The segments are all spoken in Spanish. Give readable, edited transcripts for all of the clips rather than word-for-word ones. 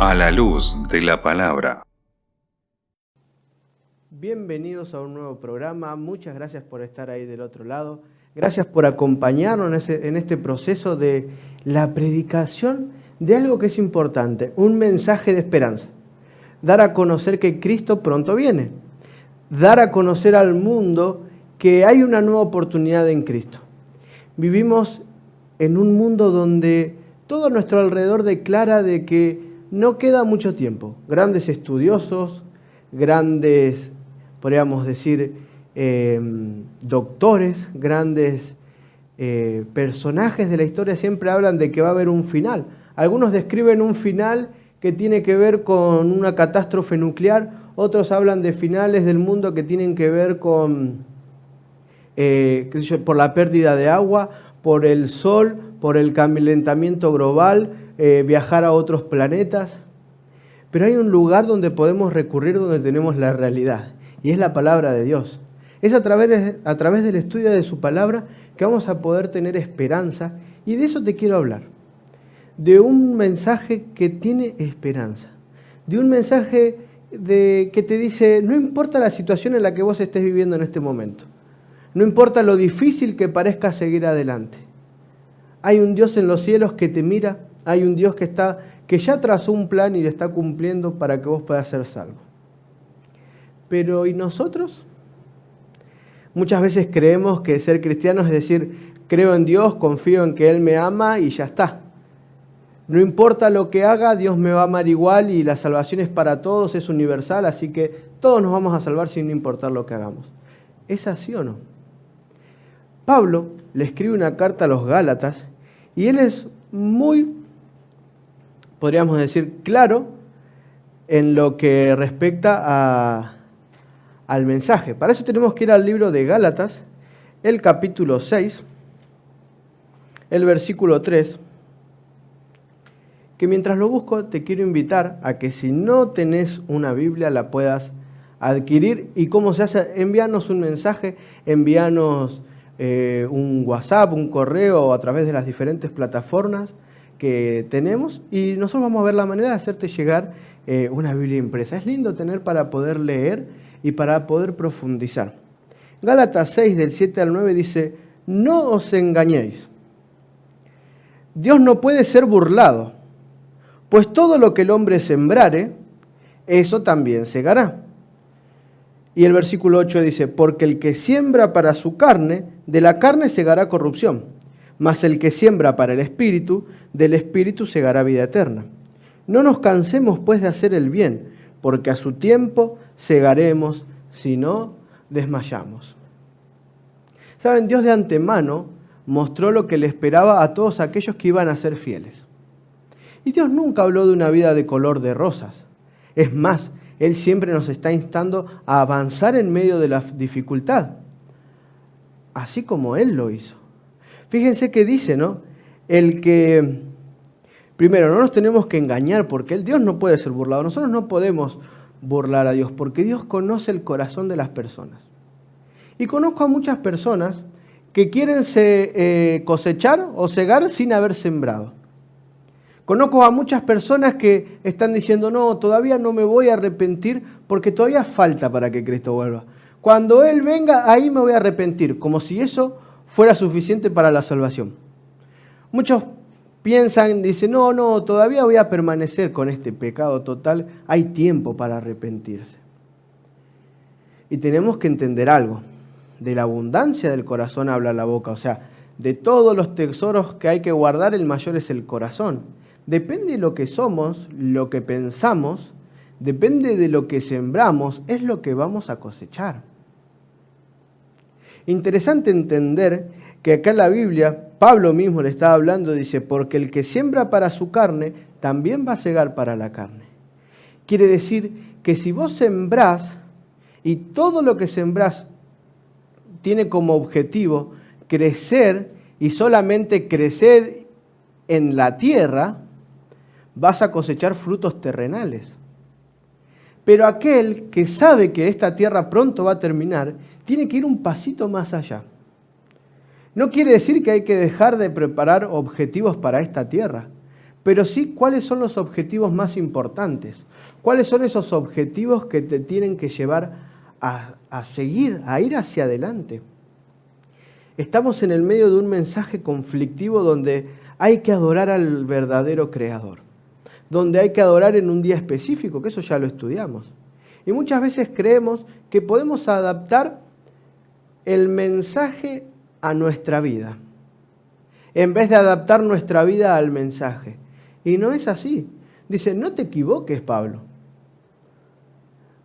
A la luz de la palabra. Bienvenidos a un nuevo programa. Muchas gracias por estar ahí del otro lado. Gracias por acompañarnos en este proceso de la predicación de algo que es importante, un mensaje de esperanza. Dar a conocer que Cristo pronto viene. Dar a conocer al mundo que hay una nueva oportunidad en Cristo. Vivimos en un mundo donde todo a nuestro alrededor declara de que no queda mucho tiempo. Grandes estudiosos, grandes, podríamos decir, doctores, grandes personajes de la historia siempre hablan de que va a haber un final. Algunos describen un final que tiene que ver con una catástrofe nuclear, otros hablan de finales del mundo que tienen que ver con, por la pérdida de agua, por el sol, por el calentamiento global, viajar a otros planetas. Pero hay un lugar donde podemos recurrir, donde tenemos la realidad, y es la palabra de Dios. Es a través del estudio de su palabra que vamos a poder tener esperanza, y de eso te quiero hablar. De un mensaje que tiene esperanza, de un mensaje que te dice, no importa la situación en la que vos estés viviendo en este momento, no importa lo difícil que parezca seguir adelante. Hay un Dios en los cielos que te mira, hay un Dios que ya trazó un plan y lo está cumpliendo para que vos puedas ser salvo. Pero ¿y nosotros? Muchas veces creemos que ser cristianos es decir, creo en Dios, confío en que Él me ama y ya está. No importa lo que haga, Dios me va a amar igual y la salvación es para todos, es universal, así que todos nos vamos a salvar sin importar lo que hagamos. ¿Es así o no? Pablo le escribe una carta a los Gálatas y él es muy, podríamos decir, claro en lo que respecta al mensaje. Para eso tenemos que ir al libro de Gálatas, el capítulo 6, el versículo 3, que mientras lo busco te quiero invitar a que si no tenés una Biblia la puedas adquirir. ¿Y cómo se hace? Envíanos un mensaje, envíanos un WhatsApp, un correo a través de las diferentes plataformas que tenemos y nosotros vamos a ver la manera de hacerte llegar una Biblia impresa. Es lindo tener para poder leer y para poder profundizar. Gálatas 6 del 7 al 9 dice, no os engañéis. Dios no puede ser burlado, pues todo lo que el hombre sembrare, eso también segará. Y el versículo 8 dice, porque el que siembra para su carne, de la carne segará corrupción, mas el que siembra para el Espíritu, del Espíritu segará vida eterna. No nos cansemos pues de hacer el bien, porque a su tiempo segaremos si no desmayamos. Saben, Dios de antemano mostró lo que le esperaba a todos aquellos que iban a ser fieles. Y Dios nunca habló de una vida de color de rosas. Es más, Él siempre nos está instando a avanzar en medio de la dificultad, así como Él lo hizo. Fíjense que dice, ¿no? Primero, no nos tenemos que engañar porque Dios no puede ser burlado. Nosotros no podemos burlar a Dios porque Dios conoce el corazón de las personas. Y conozco a muchas personas que quieren cosechar o cegar sin haber sembrado. Conozco a muchas personas que están diciendo, no, todavía no me voy a arrepentir porque todavía falta para que Cristo vuelva. Cuando Él venga, ahí me voy a arrepentir, como si eso fuera suficiente para la salvación. Muchos piensan, dicen, no, todavía voy a permanecer con este pecado total, hay tiempo para arrepentirse. Y tenemos que entender algo, de la abundancia del corazón habla la boca, o sea, de todos los tesoros que hay que guardar, el mayor es el corazón. Depende de lo que somos, lo que pensamos, depende de lo que sembramos, es lo que vamos a cosechar. Interesante entender que acá en la Biblia, Pablo mismo le estaba hablando, dice, porque el que siembra para su carne, también va a segar para la carne. Quiere decir que si vos sembrás, y todo lo que sembrás tiene como objetivo crecer, y solamente crecer en la tierra, vas a cosechar frutos terrenales. Pero aquel que sabe que esta tierra pronto va a terminar, tiene que ir un pasito más allá. No quiere decir que hay que dejar de preparar objetivos para esta tierra, pero sí cuáles son los objetivos más importantes. ¿Cuáles son esos objetivos que te tienen que llevar a seguir, a ir hacia adelante? Estamos en el medio de un mensaje conflictivo donde hay que adorar al verdadero Creador, donde hay que adorar en un día específico, que eso ya lo estudiamos. Y muchas veces creemos que podemos adaptar el mensaje a nuestra vida, en vez de adaptar nuestra vida al mensaje. Y no es así. Dice, no te equivoques, Pablo.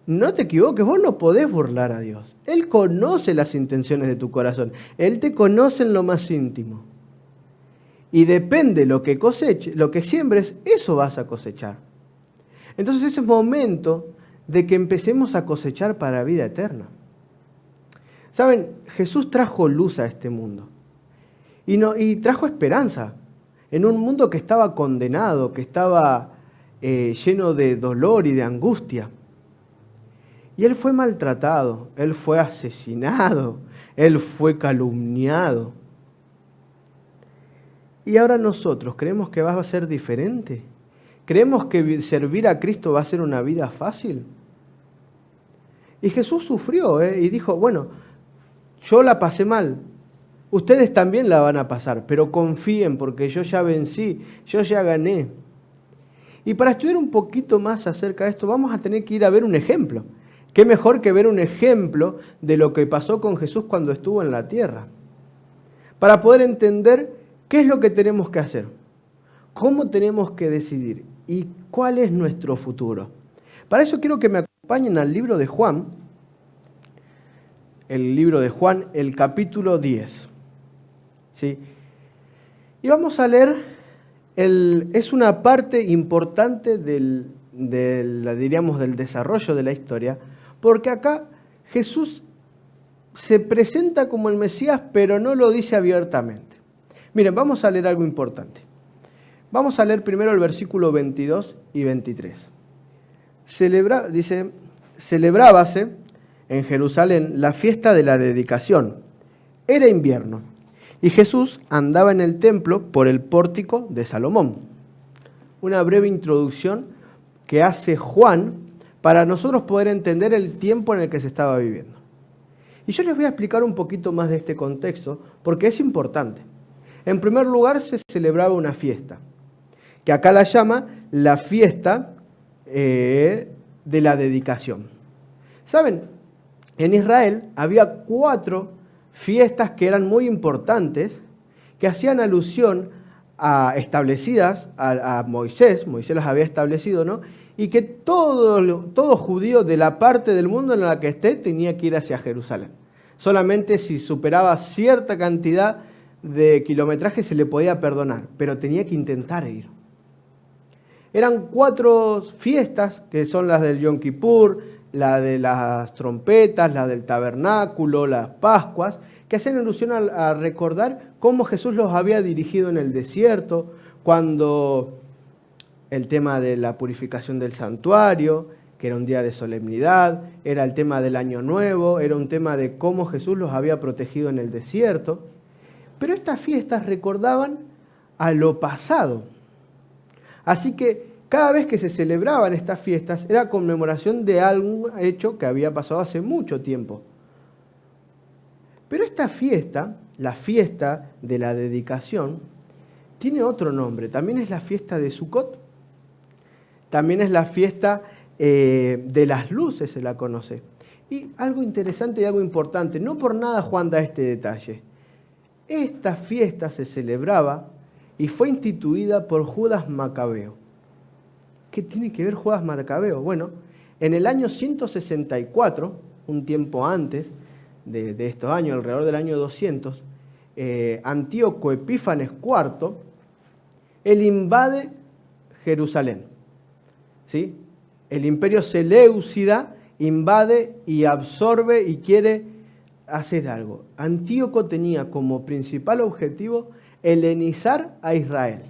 No te equivoques, vos no podés burlar a Dios. Él conoce las intenciones de tu corazón. Él te conoce en lo más íntimo. Y depende lo que coseches, lo que siembres, eso vas a cosechar. Entonces es momento de que empecemos a cosechar para vida eterna. Saben, Jesús trajo luz a este mundo. Y trajo esperanza en un mundo que estaba condenado, que estaba lleno de dolor y de angustia. Y Él fue maltratado, Él fue asesinado, Él fue calumniado. Y ahora nosotros, ¿creemos que va a ser diferente? ¿Creemos que servir a Cristo va a ser una vida fácil? Y Jesús sufrió y dijo, bueno, yo la pasé mal, ustedes también la van a pasar, pero confíen porque yo ya vencí, yo ya gané. Y para estudiar un poquito más acerca de esto, vamos a tener que ir a ver un ejemplo. ¿Qué mejor que ver un ejemplo de lo que pasó con Jesús cuando estuvo en la tierra? Para poder entender qué es lo que tenemos que hacer, cómo tenemos que decidir y cuál es nuestro futuro. Para eso quiero que me acompañen al libro de Juan, el capítulo 10. ¿Sí? Y vamos a leer, es una parte importante del desarrollo de la historia, porque acá Jesús se presenta como el Mesías, pero no lo dice abiertamente. Miren, vamos a leer algo importante. Vamos a leer primero el versículo 22 y 23. Dice, celebrábase en Jerusalén la fiesta de la dedicación. Era invierno y Jesús andaba en el templo por el pórtico de Salomón. Una breve introducción que hace Juan para nosotros poder entender el tiempo en el que se estaba viviendo. Y yo les voy a explicar un poquito más de este contexto porque es importante. En primer lugar, se celebraba una fiesta, que acá la llama la fiesta de la dedicación. ¿Saben? En Israel había 4 fiestas que eran muy importantes, que hacían alusión a establecidas a Moisés las había establecido, ¿no? Y que todo judío de la parte del mundo en la que esté tenía que ir hacia Jerusalén. Solamente si superaba cierta cantidad de kilometraje se le podía perdonar, pero tenía que intentar ir. Eran 4 fiestas, que son las del Yom Kippur, la de las trompetas, la del tabernáculo, las Pascuas, que hacen alusión a recordar cómo Jesús los había dirigido en el desierto, cuando el tema de la purificación del santuario, que era un día de solemnidad, era el tema del Año Nuevo, era un tema de cómo Jesús los había protegido en el desierto. Pero estas fiestas recordaban a lo pasado. Así que cada vez que se celebraban estas fiestas era conmemoración de algún hecho que había pasado hace mucho tiempo. Pero esta fiesta, la fiesta de la dedicación, tiene otro nombre. También es la fiesta de Sukkot. También es la fiesta de las luces, se la conoce. Y algo interesante y algo importante, no por nada Juan da este detalle. Esta fiesta se celebraba y fue instituida por Judas Macabeo. ¿Qué tiene que ver Judas Macabeo? Bueno, en el año 164, un tiempo antes de estos años, alrededor del año 200, Antíoco Epífanes IV, él invade Jerusalén. ¿Sí? El imperio seleucida invade y absorbe y quiere hacer algo. Antíoco tenía como principal objetivo helenizar a Israel.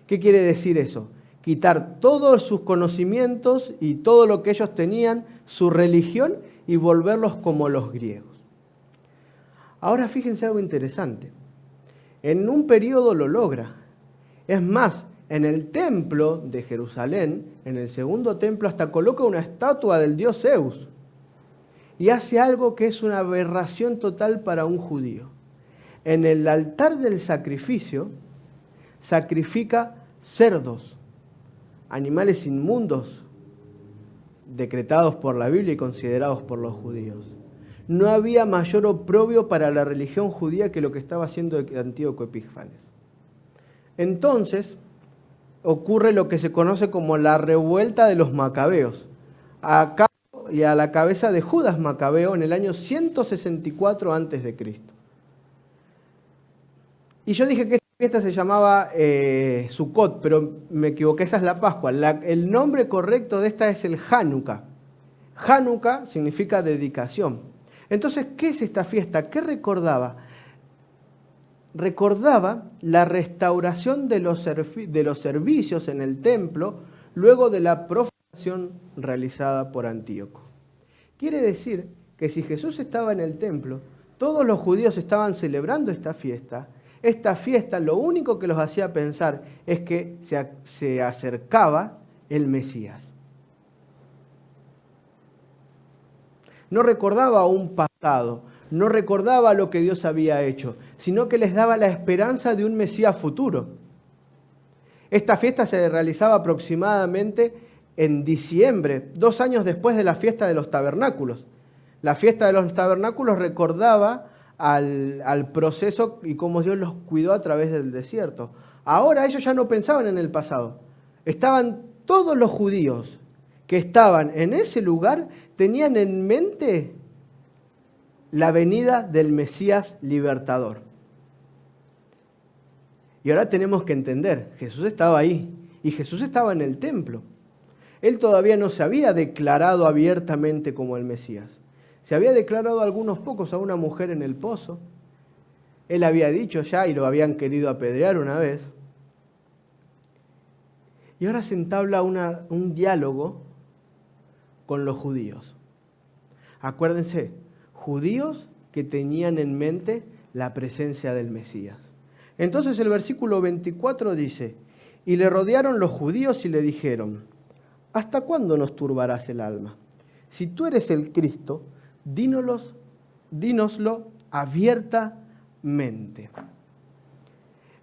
¿Qué quiere decir eso? Quitar todos sus conocimientos y todo lo que ellos tenían, su religión, y volverlos como los griegos. Ahora fíjense algo interesante. En un periodo lo logra. Es más, En el templo de Jerusalén, en el segundo templo, hasta coloca una estatua del dios Zeus. Y hace algo que es una aberración total para un judío. En el altar del sacrificio, sacrifica cerdos, animales inmundos, decretados por la Biblia y considerados por los judíos. No había mayor oprobio para la religión judía que lo que estaba haciendo Antíoco Epífanes. Entonces, ocurre lo que se conoce como la revuelta de los macabeos, a cargo y a la cabeza de Judas Macabeo en el año 164 a.C. Y yo dije que esta fiesta se llamaba Sukkot, pero me equivoqué, esa es la Pascua. El nombre correcto de esta es el Hanukkah. Hanukkah significa dedicación. Entonces, ¿qué es esta fiesta? ¿Qué recordaba? Recordaba la restauración de los servicios en el templo luego de la profanación realizada por Antíoco. Quiere decir que si Jesús estaba en el templo, todos los judíos estaban celebrando esta fiesta lo único que los hacía pensar es que se acercaba el Mesías. No recordaba un pasado, no recordaba lo que Dios había hecho, sino que les daba la esperanza de un Mesías futuro. Esta fiesta se realizaba aproximadamente en diciembre, 2 años después de la fiesta de los tabernáculos. La fiesta de los tabernáculos recordaba al proceso y cómo Dios los cuidó a través del desierto. Ahora ellos ya no pensaban en el pasado. Estaban todos los judíos que estaban en ese lugar, tenían en mente la venida del Mesías libertador. Y ahora tenemos que entender, Jesús estaba ahí y Jesús estaba en el templo. Él todavía no se había declarado abiertamente como el Mesías. Se había declarado a algunos pocos, a una mujer en el pozo. Él había dicho ya y lo habían querido apedrear una vez. Y ahora se entabla un diálogo con los judíos. Acuérdense, judíos que tenían en mente la presencia del Mesías. Entonces el versículo 24 dice, y le rodearon los judíos y le dijeron, ¿hasta cuándo nos turbarás el alma? Si tú eres el Cristo, dínoslo abiertamente.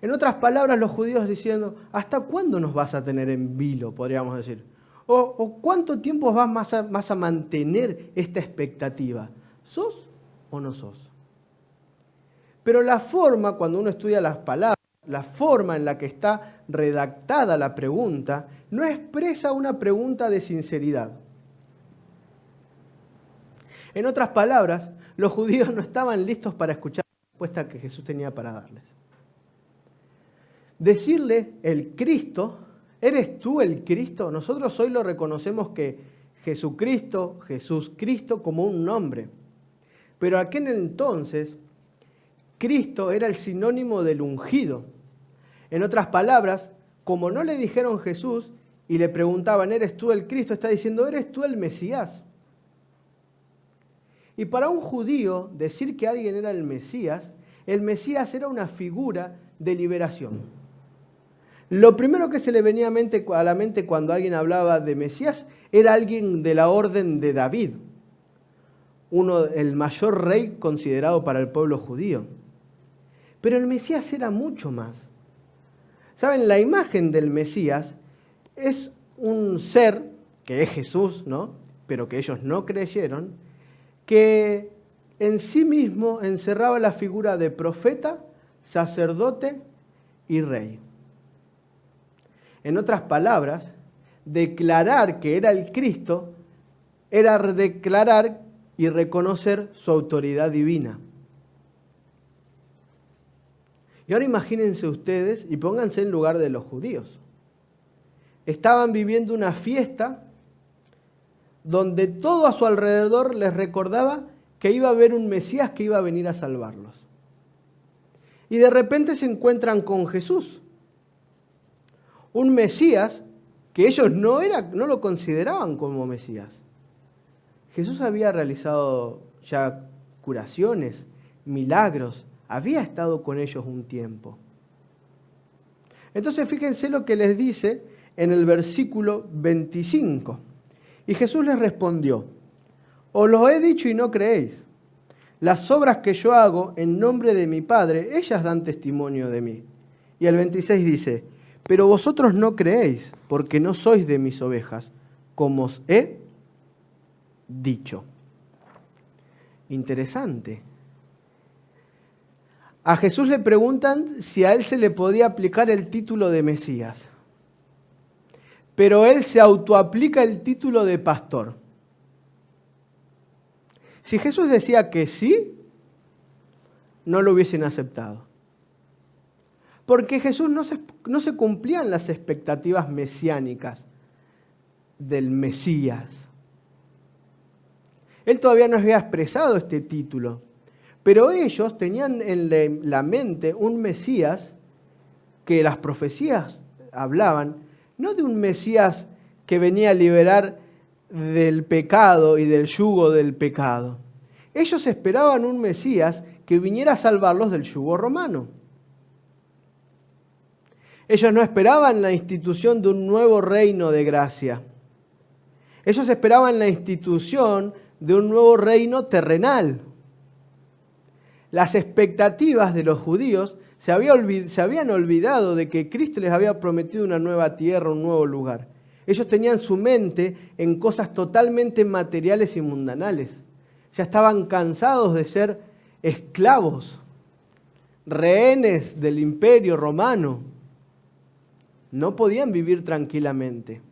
En otras palabras, los judíos diciendo, ¿hasta cuándo nos vas a tener en vilo, podríamos decir? ¿O cuánto tiempo vas a mantener esta expectativa? ¿Sos o no sos? Pero la forma, cuando uno estudia las palabras, la forma en la que está redactada la pregunta, no expresa una pregunta de sinceridad. En otras palabras, los judíos no estaban listos para escuchar la respuesta que Jesús tenía para darles. Decirle, el Cristo, ¿eres tú el Cristo? Nosotros hoy lo reconocemos que Jesús Cristo como un nombre. Pero aquel entonces, Cristo era el sinónimo del ungido. En otras palabras, como no le dijeron Jesús y le preguntaban, ¿eres tú el Cristo? Está diciendo, ¿eres tú el Mesías? Y para un judío decir que alguien era el Mesías era una figura de liberación. Lo primero que se le venía a la mente cuando alguien hablaba de Mesías era alguien de la orden de David, el mayor rey considerado para el pueblo judío. Pero el Mesías era mucho más. ¿Saben? La imagen del Mesías es un ser, que es Jesús, ¿no? Pero que ellos no creyeron, que en sí mismo encerraba la figura de profeta, sacerdote y rey. En otras palabras, declarar que era el Cristo era declarar y reconocer su autoridad divina. Y ahora imagínense ustedes y pónganse en lugar de los judíos. Estaban viviendo una fiesta donde todo a su alrededor les recordaba que iba a haber un Mesías que iba a venir a salvarlos. Y de repente se encuentran con Jesús. Un Mesías que ellos no lo consideraban como Mesías. Jesús había realizado ya curaciones, milagros, había estado con ellos un tiempo. Entonces fíjense lo que les dice en el versículo 25. Y Jesús les respondió: os lo he dicho y no creéis. Las obras que yo hago en nombre de mi Padre, ellas dan testimonio de mí. Y el 26 dice: pero vosotros no creéis, porque no sois de mis ovejas, como os he dicho. Interesante. A Jesús le preguntan si a él se le podía aplicar el título de Mesías. Pero él se autoaplica el título de pastor. Si Jesús decía que sí, no lo hubiesen aceptado. Porque Jesús no se cumplían las expectativas mesiánicas del Mesías. Él todavía no había expresado este título, pero ellos tenían en la mente un Mesías que las profecías hablaban, no de un Mesías que venía a liberar del pecado y del yugo del pecado. Ellos esperaban un Mesías que viniera a salvarlos del yugo romano. Ellos no esperaban la institución de un nuevo reino de gracia. Ellos esperaban la institución de un nuevo reino terrenal. Las expectativas de los judíos se habían olvidado de que Cristo les había prometido una nueva tierra, un nuevo lugar. Ellos tenían su mente en cosas totalmente materiales y mundanales. Ya estaban cansados de ser esclavos, rehenes del imperio romano. No podían vivir tranquilamente.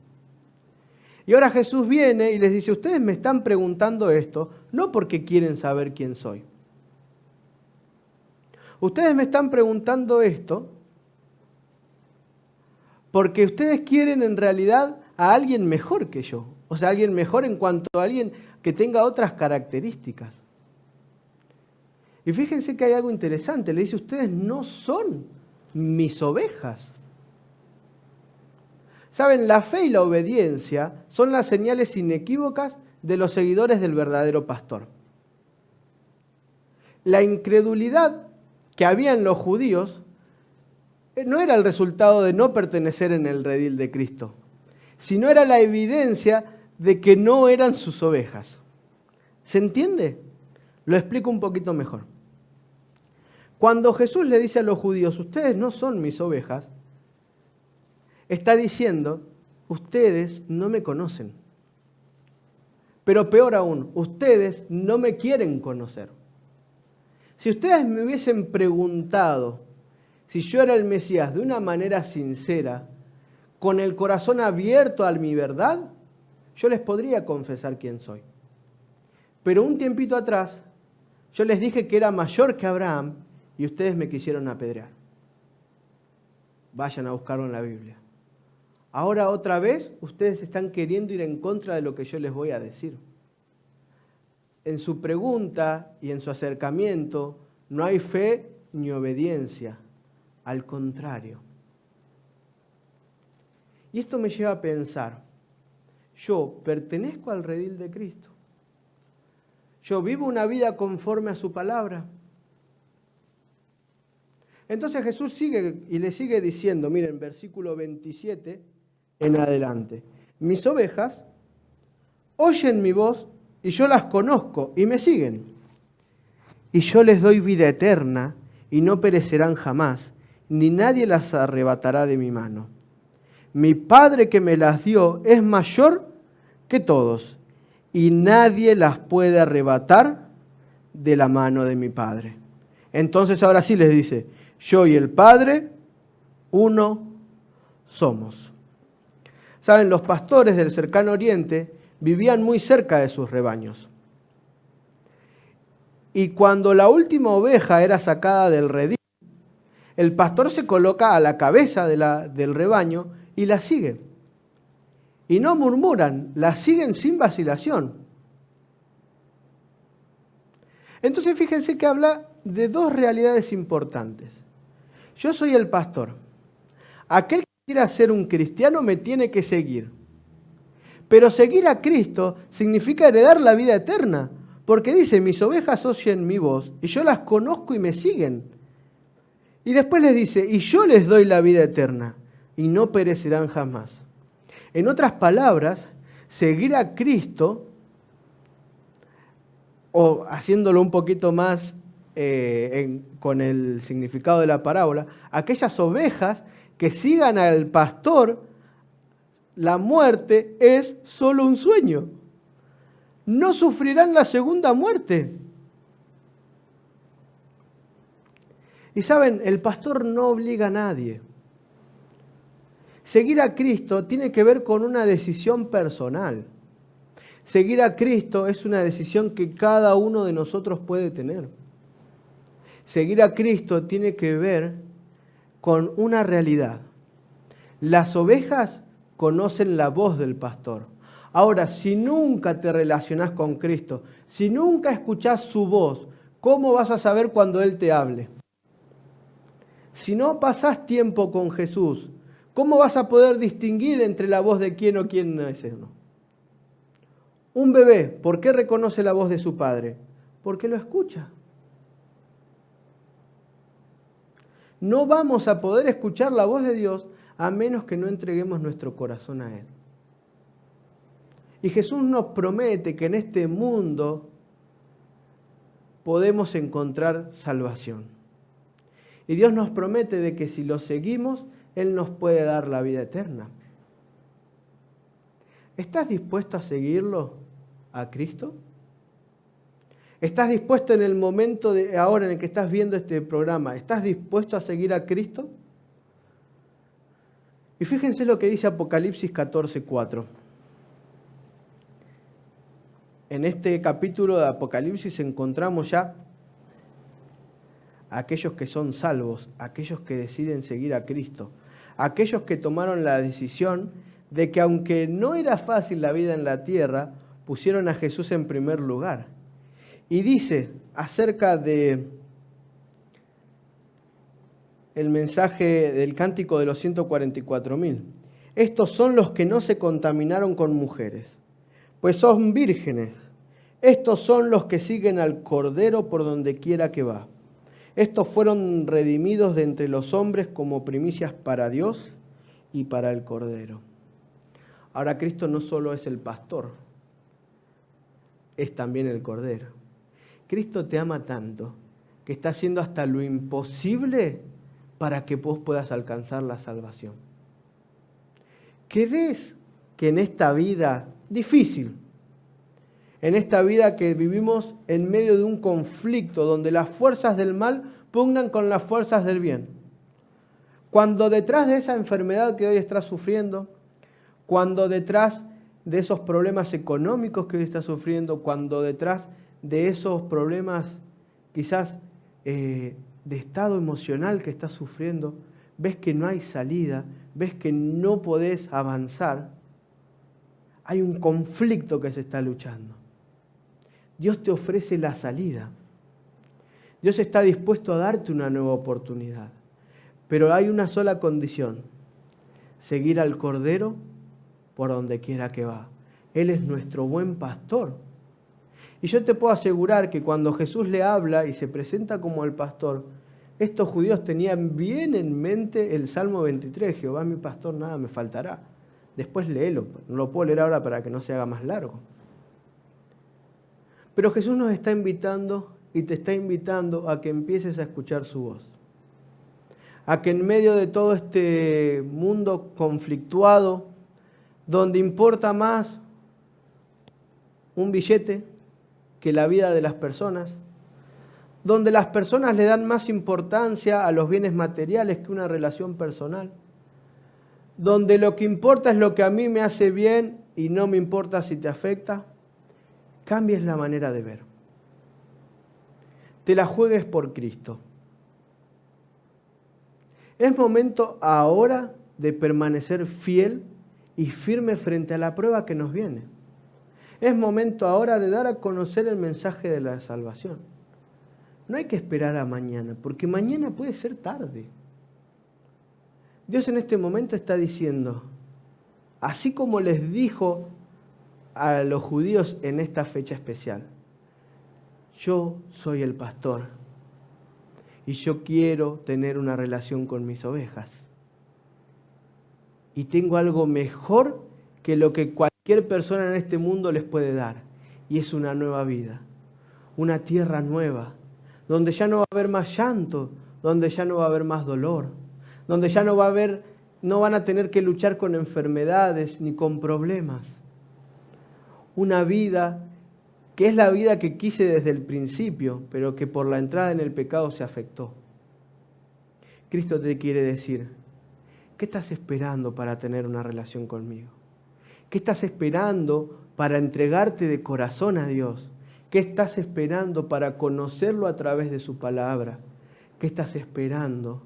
Y ahora Jesús viene y les dice: ustedes me están preguntando esto no porque quieren saber quién soy. Ustedes me están preguntando esto porque ustedes quieren en realidad a alguien mejor que yo. O sea, alguien mejor en cuanto a alguien que tenga otras características. Y fíjense que hay algo interesante. Le dice: ustedes no son mis ovejas. Saben, la fe y la obediencia son las señales inequívocas de los seguidores del verdadero pastor. La incredulidad que había en los judíos no era el resultado de no pertenecer en el redil de Cristo, sino era la evidencia de que no eran sus ovejas. ¿Se entiende? Lo explico un poquito mejor. Cuando Jesús le dice a los judíos: ustedes no son mis ovejas, está diciendo: ustedes no me conocen. Pero peor aún, ustedes no me quieren conocer. Si ustedes me hubiesen preguntado si yo era el Mesías de una manera sincera, con el corazón abierto a mi verdad, yo les podría confesar quién soy. Pero un tiempito atrás, yo les dije que era mayor que Abraham y ustedes me quisieron apedrear. Vayan a buscarlo en la Biblia. Ahora otra vez ustedes están queriendo ir en contra de lo que yo les voy a decir. En su pregunta y en su acercamiento no hay fe ni obediencia, al contrario. Y esto me lleva a pensar: ¿yo pertenezco al redil de Cristo? ¿Yo vivo una vida conforme a su palabra? Entonces Jesús sigue y le sigue diciendo, miren, versículo 27 en adelante: mis ovejas oyen mi voz y yo las conozco y me siguen. Y yo les doy vida eterna y no perecerán jamás, ni nadie las arrebatará de mi mano. Mi Padre que me las dio es mayor que todos y nadie las puede arrebatar de la mano de mi Padre. Entonces ahora sí les dice: yo y el Padre, uno somos. Saben, los pastores del cercano oriente vivían muy cerca de sus rebaños. Y cuando la última oveja era sacada del redil, el pastor se coloca a la cabeza del rebaño y la sigue. Y no murmuran, la siguen sin vacilación. Entonces fíjense que habla de dos realidades importantes. Yo soy el pastor. Aquel que quiera ser un cristiano me tiene que seguir. Pero seguir a Cristo significa heredar la vida eterna, porque dice: mis ovejas oyen mi voz y yo las conozco y me siguen. Y después les dice, y yo les doy la vida eterna, y no perecerán jamás. En otras palabras, seguir a Cristo, o haciéndolo un poquito más con el significado de la parábola, aquellas ovejas que sigan al pastor, la muerte es solo un sueño. No sufrirán la segunda muerte. Y saben, el pastor no obliga a nadie. Seguir a Cristo tiene que ver con una decisión personal. Seguir a Cristo es una decisión que cada uno de nosotros puede tener. Seguir a Cristo tiene que ver con una realidad. Las ovejas conocen la voz del pastor. Ahora, si nunca te relacionás con Cristo, si nunca escuchás su voz, ¿cómo vas a saber cuando Él te hable? Si no pasás tiempo con Jesús, ¿cómo vas a poder distinguir entre la voz de quién o quién no es uno? Un bebé, ¿por qué reconoce la voz de su padre? Porque lo escucha. No vamos a poder escuchar la voz de Dios a menos que no entreguemos nuestro corazón a Él. Y Jesús nos promete que en este mundo podemos encontrar salvación. Y Dios nos promete de que si lo seguimos, Él nos puede dar la vida eterna. ¿Estás dispuesto a seguirlo a Cristo? ¿Estás dispuesto en el momento de ahora en el que estás viendo este programa? ¿Estás dispuesto a seguir a Cristo? Y fíjense lo que dice Apocalipsis 14:4. En este capítulo de Apocalipsis encontramos ya a aquellos que son salvos, aquellos que deciden seguir a Cristo, aquellos que tomaron la decisión de que aunque no era fácil la vida en la tierra, pusieron a Jesús en primer lugar. Y dice acerca de el mensaje del cántico de los 144.000. Estos son los que no se contaminaron con mujeres, pues son vírgenes. Estos son los que siguen al Cordero por donde quiera que va. Estos fueron redimidos de entre los hombres como primicias para Dios y para el Cordero. Ahora Cristo no solo es el pastor, es también el Cordero. Cristo te ama tanto que está haciendo hasta lo imposible para que vos puedas alcanzar la salvación. ¿Querés que en esta vida difícil, en esta vida que vivimos en medio de un conflicto donde las fuerzas del mal pugnan con las fuerzas del bien, cuando detrás de esa enfermedad que hoy estás sufriendo, cuando detrás de esos problemas económicos que hoy estás sufriendo, cuando detrás de esos problemas quizás de estado emocional que estás sufriendo, ves que no hay salida, ves que no podés avanzar, hay un conflicto que se está luchando. Dios te ofrece la salida. Dios está dispuesto a darte una nueva oportunidad. Pero hay una sola condición: seguir al Cordero por donde quiera que va. Él es nuestro buen pastor. Y yo te puedo asegurar que cuando Jesús le habla y se presenta como el pastor, estos judíos tenían bien en mente el Salmo 23, Jehová mi pastor, nada me faltará. Después léelo, no lo puedo leer ahora para que no se haga más largo. Pero Jesús nos está invitando y te está invitando a que empieces a escuchar su voz. A que en medio de todo este mundo conflictuado, donde importa más un billete que la vida de las personas, donde las personas le dan más importancia a los bienes materiales que una relación personal, donde lo que importa es lo que a mí me hace bien y no me importa si te afecta, cambies la manera de ver. Te la juegues por Cristo. Es momento ahora de permanecer fiel y firme frente a la prueba que nos viene. Es momento ahora de dar a conocer el mensaje de la salvación. No hay que esperar a mañana, porque mañana puede ser tarde. Dios en este momento está diciendo, así como les dijo a los judíos en esta fecha especial, yo soy el pastor y yo quiero tener una relación con mis ovejas. Y tengo algo mejor que lo que cualquier persona en este mundo les puede dar. Y es una nueva vida, una tierra nueva, donde ya no va a haber más llanto, donde ya no va a haber más dolor, donde ya no van a tener que luchar con enfermedades ni con problemas. Una vida que es la vida que quise desde el principio, pero que por la entrada en el pecado se afectó. Cristo te quiere decir, ¿qué estás esperando para tener una relación conmigo? ¿Qué estás esperando para entregarte de corazón a Dios? ¿Qué estás esperando para conocerlo a través de su palabra? ¿Qué estás esperando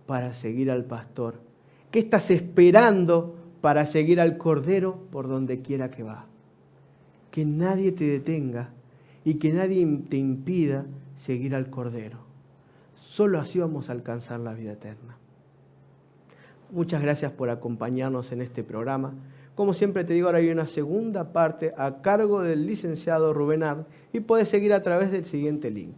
para seguir al pastor? ¿Qué estás esperando para seguir al Cordero por donde quiera que va? Que nadie te detenga y que nadie te impida seguir al Cordero. Solo así vamos a alcanzar la vida eterna. Muchas gracias por acompañarnos en este programa. Como siempre te digo, ahora hay una segunda parte a cargo del licenciado Rubén Ard y puedes seguir a través del siguiente link.